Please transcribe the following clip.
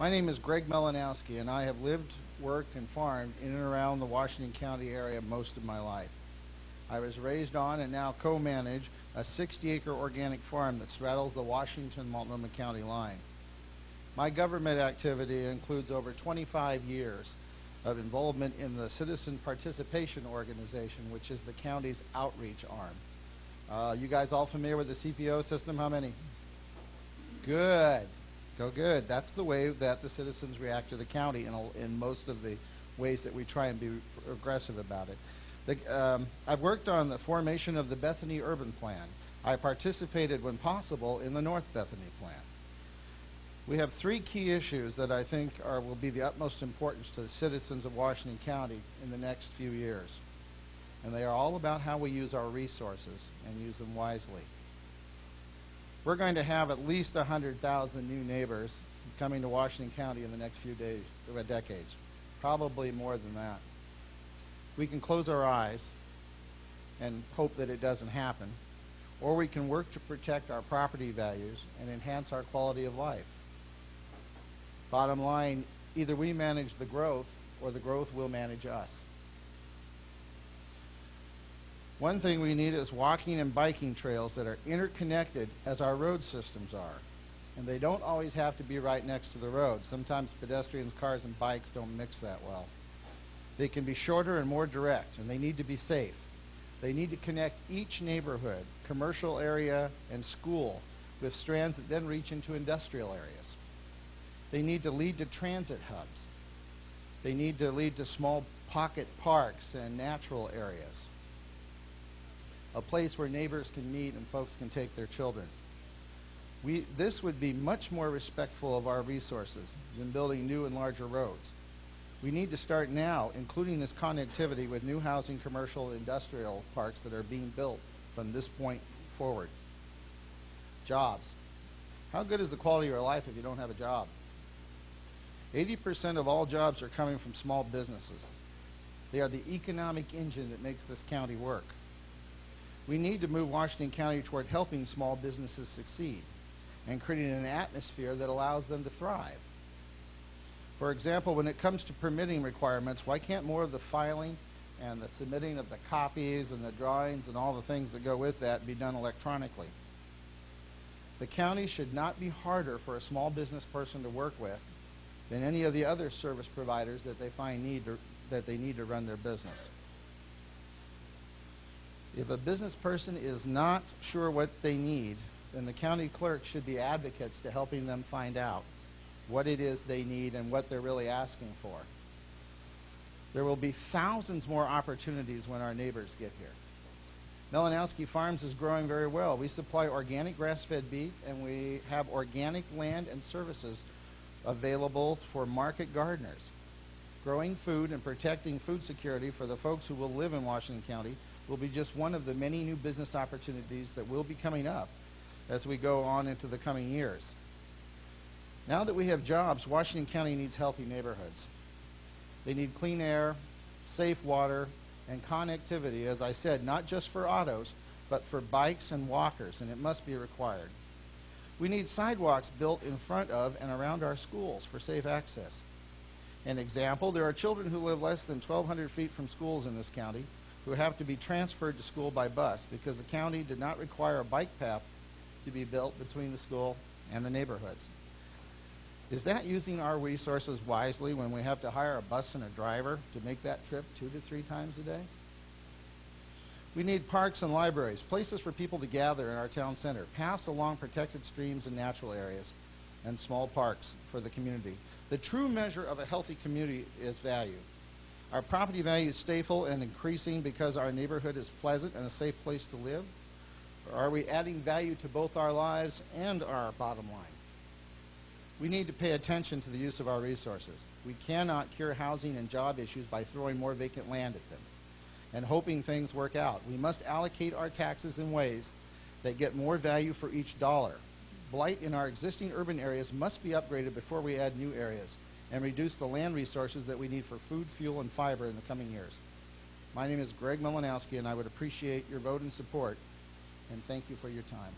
My name is Greg Malinowski, and I have lived, worked, and farmed in and around the Washington County area most of my life. I was raised on and now co-manage a 60-acre organic farm that straddles the Washington-Multnomah County line. My government activity includes over 25 years of involvement in the Citizen Participation Organization, which is the county's outreach arm. You guys all familiar with the CPO system? How many? Good. Go good. That's the way that the citizens react to the county in most of the ways that we try and be aggressive about it. I've worked on the formation of the Bethany Urban Plan. I participated, when possible, in the North Bethany Plan. We have three key issues that I think will be the utmost importance to the citizens of Washington County in the next few years. And they are all about how we use our resources and use them wisely. We're going to have at least 100,000 new neighbors coming to Washington County in the next few decades, probably more than that. We can close our eyes and hope that it doesn't happen, or we can work to protect our property values and enhance our quality of life. Bottom line, either we manage the growth or the growth will manage us. One thing we need is walking and biking trails that are interconnected as our road systems are. And they don't always have to be right next to the road. Sometimes pedestrians, cars, and bikes don't mix that well. They can be shorter and more direct, and they need to be safe. They need to connect each neighborhood, commercial area, and school with strands that then reach into industrial areas. They need to lead to transit hubs. They need to lead to small pocket parks and natural areas. A place where neighbors can meet and folks can take their children. This would be much more respectful of our resources than building new and larger roads. We need to start now including this connectivity with new housing, commercial, industrial parks that are being built from this point forward. Jobs. How good is the quality of your life if you don't have a job? 80% of all jobs are coming from small businesses. They are the economic engine that makes this county work. We need to move Washington County toward helping small businesses succeed and creating an atmosphere that allows them to thrive. For example, when it comes to permitting requirements, why can't more of the filing and the submitting of the copies and the drawings and all the things that go with that be done electronically? The county should not be harder for a small business person to work with than any of the other service providers that they find that they need to run their business. If a business person is not sure what they need, then the county clerk should be advocates to helping them find out what it is they need and what they're really asking for. There will be thousands more opportunities when our neighbors get here. Malinowski Farms is growing very well. We supply organic grass-fed beef, and we have organic land and services available for market gardeners. Growing food and protecting food security for the folks who will live in Washington County will be just one of the many new business opportunities that will be coming up as we go on into the coming years. Now that we have jobs, Washington County needs healthy neighborhoods. They need clean air, safe water, and connectivity, as I said, not just for autos, but for bikes and walkers, and it must be required. We need sidewalks built in front of and around our schools for safe access. An example, there are children who live less than 1,200 feet from schools in this county who have to be transferred to school by bus because the county did not require a bike path to be built between the school and the neighborhoods. Is that using our resources wisely when we have to hire a bus and a driver to make that trip 2 to 3 times a day? We need parks and libraries, places for people to gather in our town center, paths along protected streams and natural areas, and small parks for the community. The true measure of a healthy community is value. Our property value is stable and increasing because our neighborhood is pleasant and a safe place to live? Or are we adding value to both our lives and our bottom line? We need to pay attention to the use of our resources. We cannot cure housing and job issues by throwing more vacant land at them and hoping things work out. We must allocate our taxes in ways that get more value for each dollar. Blight in our existing urban areas must be upgraded before we add new areas and reduce the land resources that we need for food, fuel, and fiber in the coming years. My name is Greg Malinowski, and I would appreciate your vote and support, and thank you for your time.